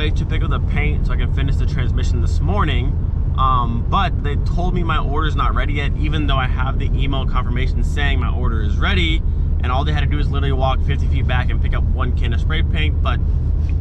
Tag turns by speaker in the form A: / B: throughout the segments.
A: way to pick up the paint so I can finish the transmission this morning. But they told me my order is not ready yet, even though I have the email confirmation saying my order is ready. And all they had to do is literally walk 50 feet back and pick up 1 can of spray paint, but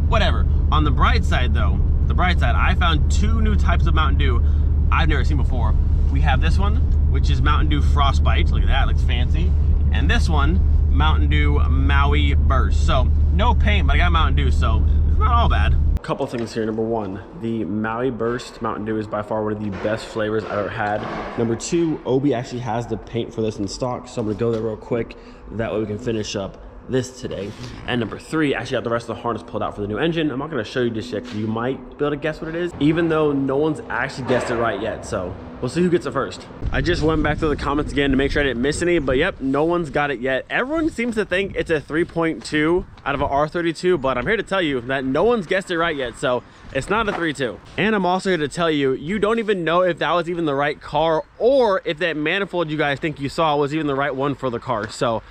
A: whatever. On the bright side though, I found 2 new types of Mountain Dew I've never seen before. We have this one, which is Mountain Dew Frostbite. Look at that, looks fancy. And this one, Mountain Dew Maui Burst. So no paint, but I got Mountain Dew, so it's not all bad. Couple things here. Number 1, the Maui Burst Mountain Dew is by far one of the best flavors I've ever had. Number 2, Obi actually has the paint for this in stock, so I'm gonna go there real quick. That way we can finish up this today. And number 3, actually got the rest of the harness pulled out for the new engine. I'm not gonna show you just yet, because you might be able to guess what it is, even though no one's actually guessed it right yet. So we'll see who gets it first. I just went back through the comments again to make sure I didn't miss any, but yep, no one's got it yet. Everyone seems to think it's a 3.2 out of an R32, but I'm here to tell you that no one's guessed it right yet, so it's not a 3.2. And I'm also here to tell you, you don't even know if that was even the right car, or if that manifold you guys think you saw was even the right one for the car. So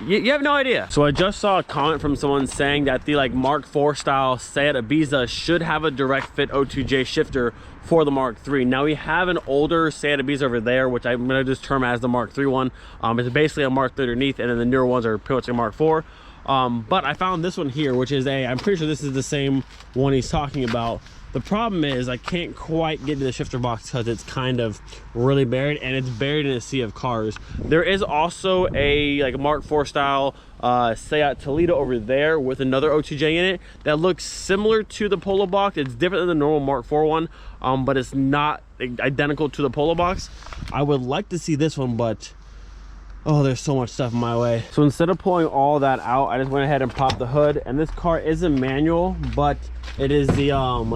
A: you have no idea. So I just saw a comment from someone saying that the Mark IV style Seat Ibiza should have a direct fit O2J shifter for the Mark III. Now we have an older Seat Ibiza over there, which I'm gonna just term as the Mark III one. It's basically a Mark III underneath, and then the newer ones are pretty much a Mark IV. But I found this one here, which is I'm pretty sure this is the same one he's talking about. The problem is I can't quite get to the shifter box because it's kind of really buried, and it's buried in a sea of cars. There is also a Mark IV style Seat Toledo over there with another O2J in it that looks similar to the Polo box. It's different than the normal Mark IV one, but it's not identical to the Polo box. I would like to see this one, but oh, there's so much stuff in my way. So instead of pulling all that out, I just went ahead and popped the hood. And this car is a manual, but it is the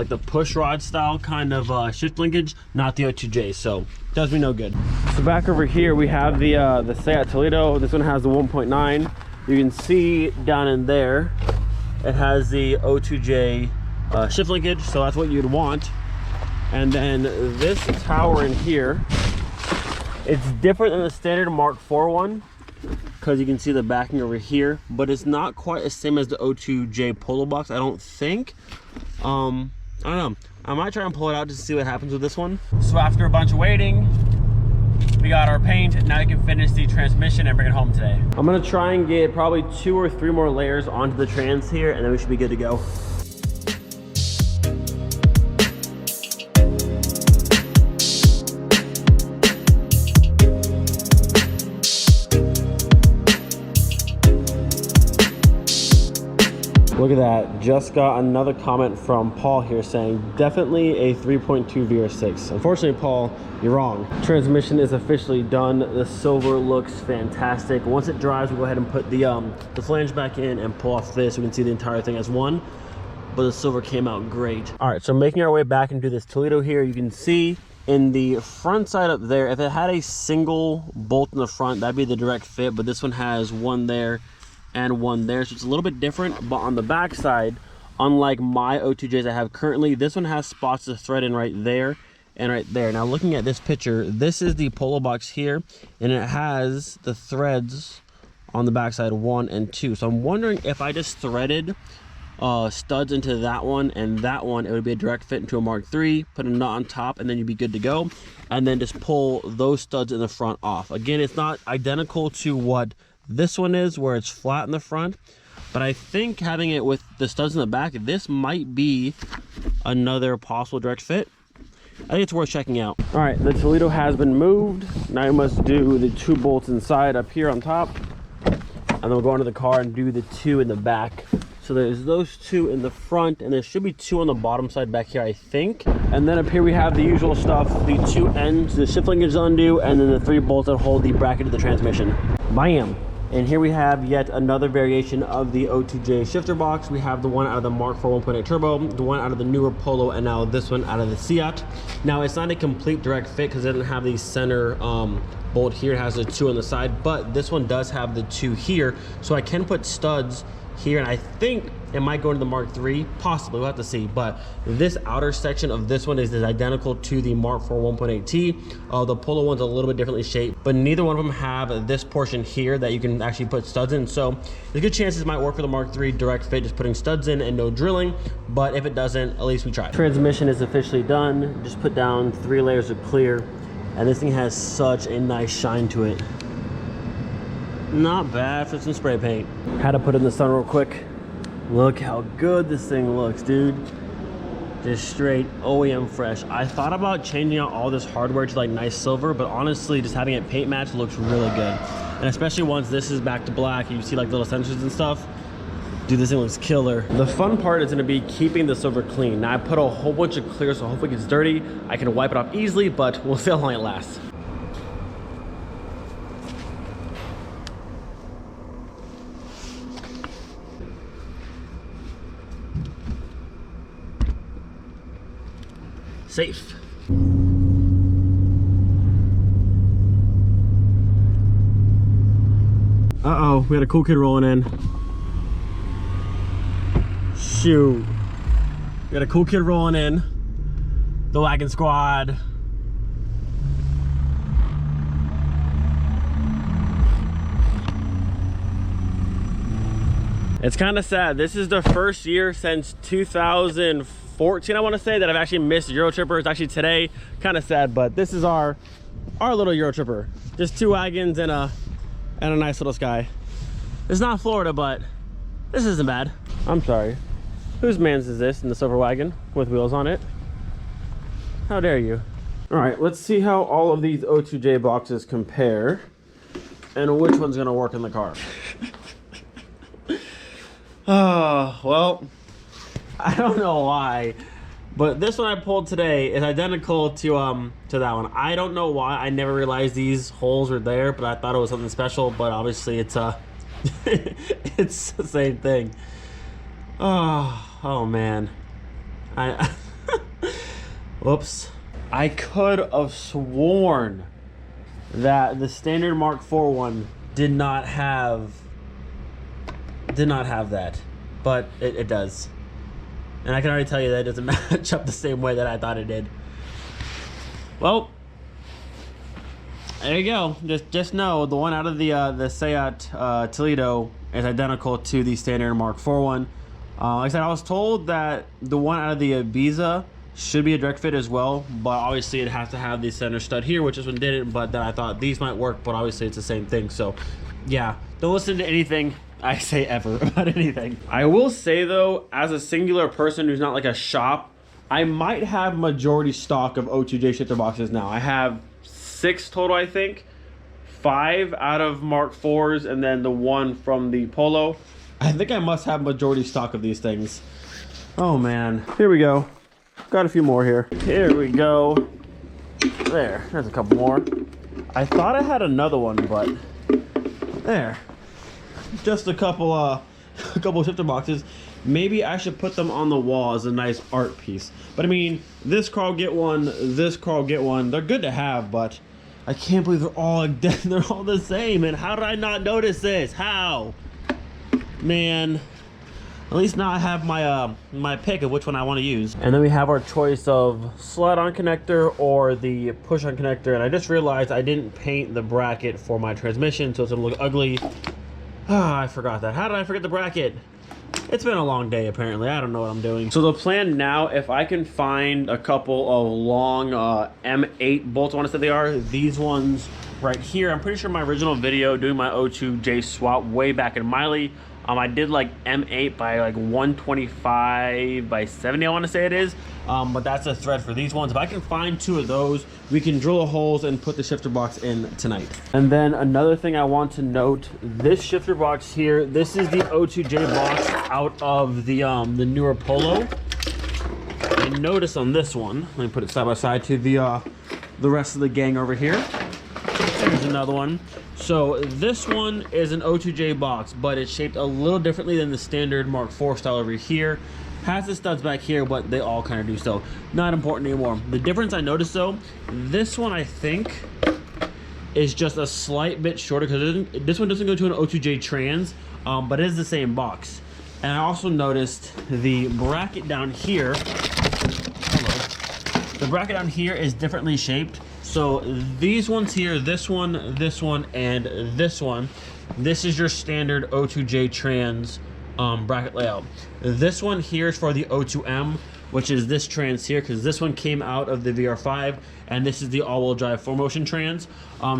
A: the push rod style kind of shift linkage, not the O2J. So does me no good. So back over here we have the Seat Toledo. This one has the 1.9. You can see down in there it has the O2J shift linkage, so that's what you'd want. And then this tower in here, it's different than the standard Mark IV one, because you can see the backing over here, but it's not quite the same as the O2J Polo box, I don't think. I don't know. I might try and pull it out just to see what happens with this one. So after a bunch of waiting, we got our paint. Now you can finish the transmission and bring it home today. I'm gonna try and get probably 2 or 3 more layers onto the trans here, and then we should be good to go. Look at that, just got another comment from Paul here saying definitely a 3.2 VR6. Unfortunately, Paul, you're wrong. Transmission is officially done. The silver looks fantastic. Once it dries, we'll go ahead and put the flange back in and pull off this. We can see the entire thing as one, but the silver came out great. All right, so making our way back into this Toledo here, you can see in the front side up there, if it had a single bolt in the front, that'd be the direct fit, but this one has one there and one there, so it's a little bit different. But on the back side, unlike my O2Js I have currently, this one has spots to thread in right there and right there. Now looking at this picture, this is the Polo box here, and it has the threads on the back side 1 and 2. So I'm wondering if I just threaded studs into that one and that one, it would be a direct fit into a Mark III, put a nut on top, and then you'd be good to go, and then just pull those studs in the front off. Again, it's not identical to what this one is, where it's flat in the front, but I think having it with the studs in the back, this might be another possible direct fit. I think it's worth checking out. All right, the Toledo has been moved. Now I must do the 2 bolts inside up here on top, and then we'll go into the car and do the 2 in the back. So there's those 2 in the front, and there should be 2 on the bottom side back here, I think. And then up here we have the usual stuff, the 2 ends, the shift linkage undo, and then the 3 bolts that hold the bracket of the transmission. Bam! And here we have yet another variation of the O2J shifter box. We have the one out of the Mark IV 1.8 Turbo, the one out of the newer Polo, and now this one out of the Seat. Now it's not a complete direct fit because it doesn't have the center bolt here. It has the 2 on the side, but this one does have the 2 here. So I can put studs here, and I think It might go into the Mark III, possibly, we'll have to see. But this outer section of this one is identical to the Mark IV 1.8T. The Polo one's a little bit differently shaped, but neither one of them have this portion here that you can actually put studs in. So there's a good chance this might work for the Mark III direct fit, just putting studs in and no drilling. But if it doesn't, at least we tried. Transmission is officially done. Just put down 3 layers of clear, and this thing has such a nice shine to it. Not bad for some spray paint. Had to put it in the sun real quick. Look how good this thing looks, dude. Just straight OEM fresh. I thought about changing out all this hardware to like nice silver, but honestly, just having it paint match looks really good. And especially once this is back to black, you see like little sensors and stuff. Dude, this thing looks killer. The fun part is gonna be keeping the silver clean. Now I put a whole bunch of clear, so hopefully it gets dirty. I can wipe it off easily, but we'll see how long it lasts. Safe. Uh-oh, we had a cool kid rolling in. Shoot. We got a cool kid rolling in. The wagon squad. It's kind of sad. This is the first year since 2014, I want to say, that I've actually missed Euro Tripper. It's actually today. Kind of sad, but this is our little Euro Tripper. Just 2 wagons and a nice little Sky. It's not Florida, but this isn't bad. I'm sorry. Whose man's is this in the silver wagon with wheels on it? How dare you? All right, let's see how all of these O2J boxes compare and which one's gonna work in the car. Oh, well, I don't know why, but this one I pulled today is identical to that one. I don't know why. I never realized these holes were there, but I thought it was something special, but obviously it's it's the same thing. Oh man. Whoops. I could have sworn that the standard Mark IV one did not have that, but it does. And I can already tell you that it doesn't match up the same way that I thought it did. Well, there you go. Just know the one out of the Seat Toledo is identical to the standard Mark IV one. Like I said, I was told that the one out of the Ibiza should be a direct fit as well, but obviously it has to have the center stud here, which this one didn't, but then I thought these might work, but obviously it's the same thing. So yeah, don't listen to anything I say ever about anything. I will say though, as a singular person who's not like a shop, I might have majority stock of O2J shifter boxes now. I have 6 total, I think. 5 out of Mark IVs, and then the one from the Polo. I think I must have majority stock of these things. Oh man, here we go. Got a few more here. Here we go. There's a couple more. I thought I had another one, but there. Just a couple shifter boxes. Maybe I should put them on the wall as a nice art piece. But I mean, this car will get one, this car will get one. They're good to have, but I can't believe they're all the same. And how did I not notice this? How? Man. At least now I have my my pick of which one I want to use. And then we have our choice of slide-on connector or the push-on connector. And I just realized I didn't paint the bracket for my transmission, so it's gonna look ugly. Ah, I forgot that. How did I forget the bracket? It's been a long day, apparently. I don't know what I'm doing. So the plan now, if I can find a couple of long M8 bolts, I want to say they are, these ones right here. I'm pretty sure my original video doing my O2J swap way back in Miley, I did like M8 by like 125 by 70, I want to say it is. But that's a thread for these ones. If I can find 2 of those, we can drill the holes and put the shifter box in tonight. And then another thing I want to note, this shifter box here, this is the O2J box out of the newer Polo. And notice on this one, let me put it side by side to the rest of the gang over here. Here's another one. So this one is an O2J box, but it's shaped a little differently than the standard Mark IV style over here. Has the studs back here, but they all kind of do, so not important anymore. The difference I noticed though, this one I think is just a slight bit shorter because this one doesn't go to an O2J trans, but it is the same box. And I also noticed the bracket down here, hello, the bracket down here is differently shaped. So these ones here, this one, and this one, this is your standard O2J trans bracket layout. This one here is for the O2M, which is this trans here, because this one came out of the VR5, and this is the all-wheel drive 4Motion trans.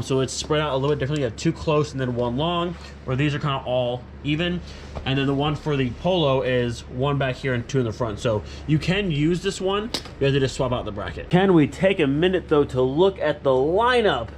A: So it's spread out a little bit differently. You have two close and then one long, where these are kind of all even. And then the one for the Polo is one back here and two in the front. So you can use this one, you have to just swap out the bracket. Can we take a minute though to look at the lineup?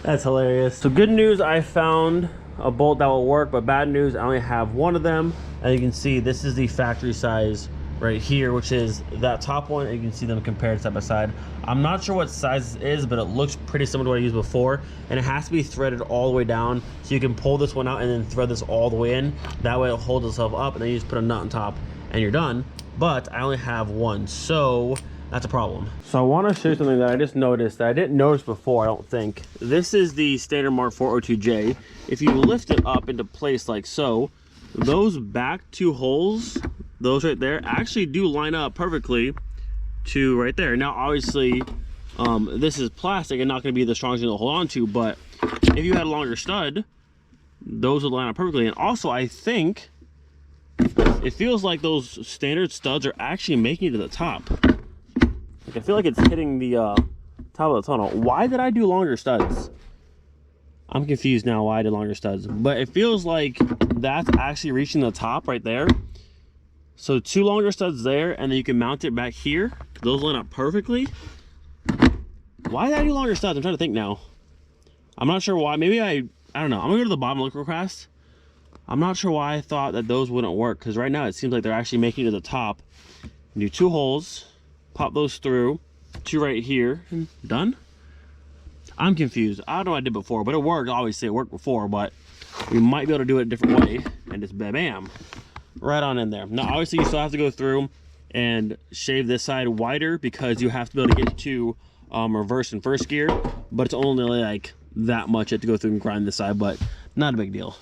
A: That's hilarious. So good news, I found a bolt that will work, but bad news, I only have one of them. As you can see, this is the factory size right here, which is that top one, and you can see them compared side by side. I'm not sure what size it is, but it looks pretty similar to what I used before, and it has to be threaded all the way down, so you can pull this one out and then thread this all the way in. That way it holds itself up, and then you just put a nut on top and you're done. But I only have one, so that's a problem. So I want to show you something that I just noticed that I didn't notice before, I don't think. This is the standard Mark IV O2J. If you lift it up into place like so, those back two holes, those right there, actually do line up perfectly to right there. Now obviously this is plastic and not going to be the strongest thing to hold on to, but if you had a longer stud, those would line up perfectly. And also I think it feels like those standard studs are actually making it to the top. Like I feel like it's hitting the top of the tunnel. Why did I do longer studs? I'm confused now why I did longer studs, but it feels like that's actually reaching the top right there. So two longer studs there, and then you can mount it back here. Those line up perfectly. Why did I do longer studs? I'm trying to think now. I'm not sure why. Maybe I don't know. I'm gonna go to the bottom and look real fast. I'm not sure why I thought that those wouldn't work, because right now it seems like they're actually making it to the top. Do two holes, pop those through, two right here, and done. I'm confused. I don't know what I did before, but it worked. Obviously it worked before, but we might be able to do it a different way, and just bam, right on in there. Now obviously you still have to go through and shave this side wider, because you have to be able to get to reverse and first gear, but it's only like that much. You have to go through and grind this side, but not a big deal.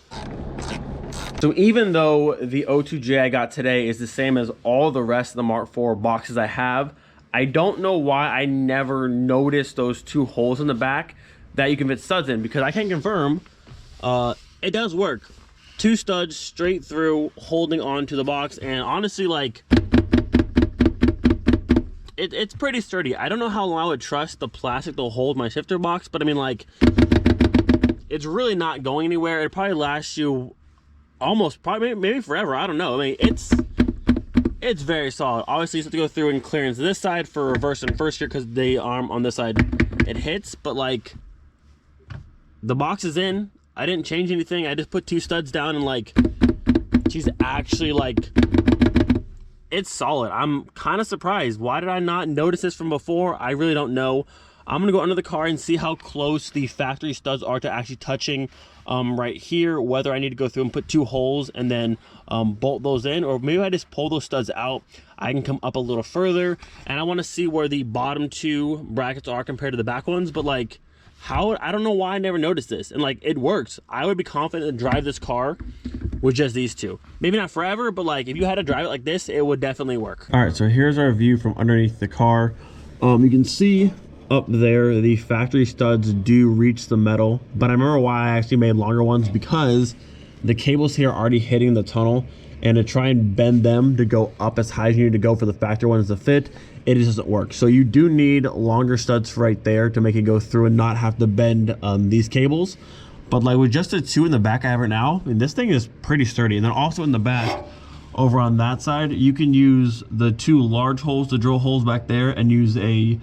A: So even though the O2J I got today is the same as all the rest of the Mark IV boxes I have, I don't know why I never noticed those two holes in the back that you can fit studs in, because I can confirm it does work. Two studs straight through, holding on to the box, and honestly, like, it's pretty sturdy. I don't know how long I would trust the plastic to hold my shifter box, but I mean, like, it's really not going anywhere. It probably lasts you almost, probably maybe forever. I don't know. I mean, it's very solid. Obviously you have to go through and clearance this side for reverse and first gear, because the arm on this side it hits, but like the box is in. I didn't change anything. I just put two studs down, and like she's actually like, it's solid. I'm kind of surprised. Why did I not notice this from before? I really don't know. I'm gonna go under the car and see how close the factory studs are to actually touching right here, whether I need to go through and put two holes and then bolt those in, or maybe I just pull those studs out. I can come up a little further, and I want to see where the bottom two brackets are compared to the back ones. But like, how, I don't know why I never noticed this, and like, it works. I would be confident to drive this car with just these two. Maybe not forever, but like if you had to drive it like this, it would definitely work. All right, so here's our view from underneath the car. You can see up there the factory studs do reach the metal, but I remember why I actually made longer ones, because the cables here are already hitting the tunnel, and to try and bend them to go up as high as you need to go for the factory ones to fit, it just doesn't work. So you do need longer studs right there to make it go through and not have to bend these cables. But like with just the two in the back I have right now, I mean, this thing is pretty sturdy. And then also in the back over on that side, you can use the two large holes to drill holes back there and use a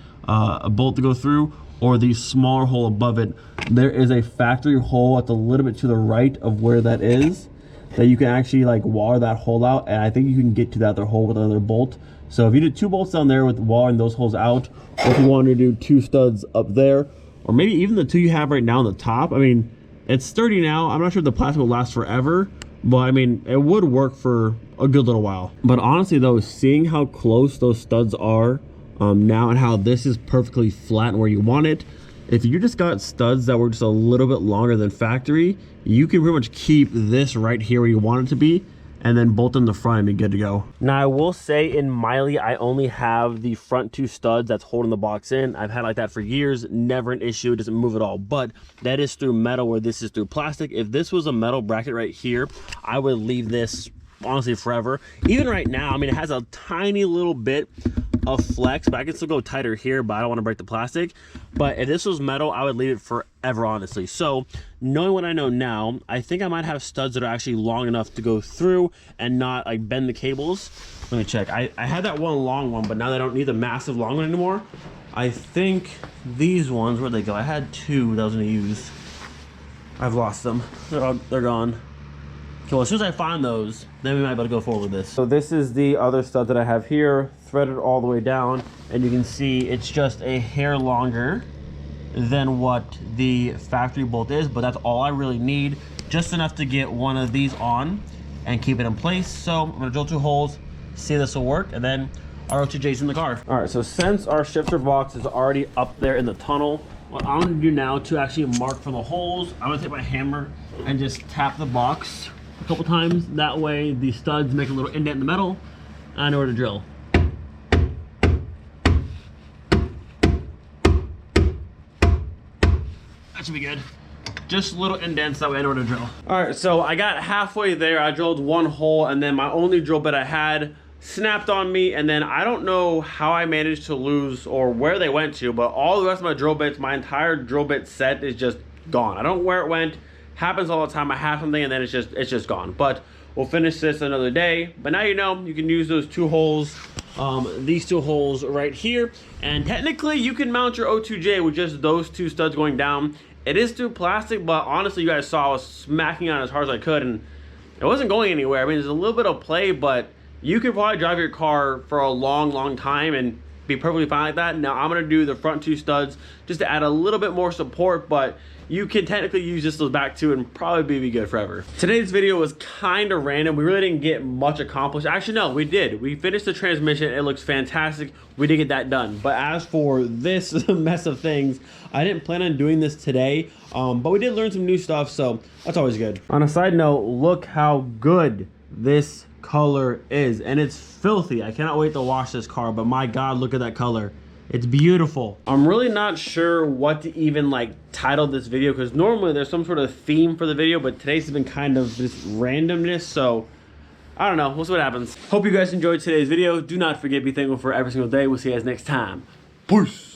A: bolt to go through, or the smaller hole above it. There is a factory hole at the little bit to the right of where that is, that you can actually like wire that hole out, and I think you can get to that other hole with another bolt. So if you did two bolts down there with wiring those holes out, or if you wanted to do two studs up there, or maybe even the two you have right now on the top, I mean, it's sturdy now. I'm not sure if the plastic will last forever, but I mean, it would work for a good little while. But honestly though, seeing how close those studs are now, and how this is perfectly flat and where you want it, if you just got studs that were just a little bit longer than factory, you can pretty much keep this right here where you want it to be and then bolt in the front and be good to go. Now I will say in Miley, I only have the front 2 studs that's holding the box in. I've had like that for years, never an issue, it doesn't move at all. But that is through metal where this is through plastic. If this was a metal bracket right here, I would leave this honestly forever. Even right now, I mean, it has a tiny little bit of flex, but I can still go tighter here, but I don't want to break the plastic. But if this was metal, I would leave it forever, honestly. So knowing what I know now, I think I might have studs that are actually long enough to go through and not like bend the cables. Let me check. I had that one long one, but now I don't need the massive long one anymore. I think these ones, where'd they go? I had 2 that I was gonna use. I've lost them. They're gone. Okay, well, as soon as I find those, then we might be able to go forward with this. So this is the other stud that I have here, threaded all the way down, and you can see it's just a hair longer than what the factory bolt is, but that's all I really need, just enough to get one of these on and keep it in place. So I'm gonna drill 2 holes, see if this will work, and then our O2J's in the car. All right, so since our shifter box is already up there in the tunnel, what I'm gonna do now to actually mark for the holes, I'm gonna take my hammer and just tap the box a couple times. That way the studs make a little indent in the metal. I know where to drill. That should be good. Just little indents, that way I know where to drill. All right, so I got halfway there. I drilled 1 hole, and then my only drill bit I had snapped on me, and then I don't know how I managed to lose or where they went to, but all the rest of my drill bits, my entire drill bit set is just gone. I don't know where it went. Happens all the time. I have something and then it's just gone. But we'll finish this another day. But now you know you can use those 2 holes, these 2 holes right here, and technically you can mount your O2J with just those 2 studs going down. It is through plastic, but honestly, you guys saw I was smacking on it as hard as I could, and it wasn't going anywhere. I mean, there's a little bit of play, but you could probably drive your car for a long time and be perfectly fine like that. Now I'm gonna do the front 2 studs just to add a little bit more support, but you can technically use just those back 2 and probably be good forever. Today's video was kind of random. We really didn't get much accomplished. Actually, no, we did. We finished the transmission. It looks fantastic. We did get that done. But as for this mess of things, I didn't plan on doing this today, but we did learn some new stuff, so that's always good. On a side note, look how good this color is, and it's filthy. I cannot wait to wash this car, but my God, look at that color. It's beautiful. I'm really not sure what to even like title this video, because normally there's some sort of theme for the video, but today's has been kind of just randomness, so I don't know. We'll see what happens. Hope you guys enjoyed today's video. Do not forget to be thankful for every single day. We'll see you guys next time. Peace.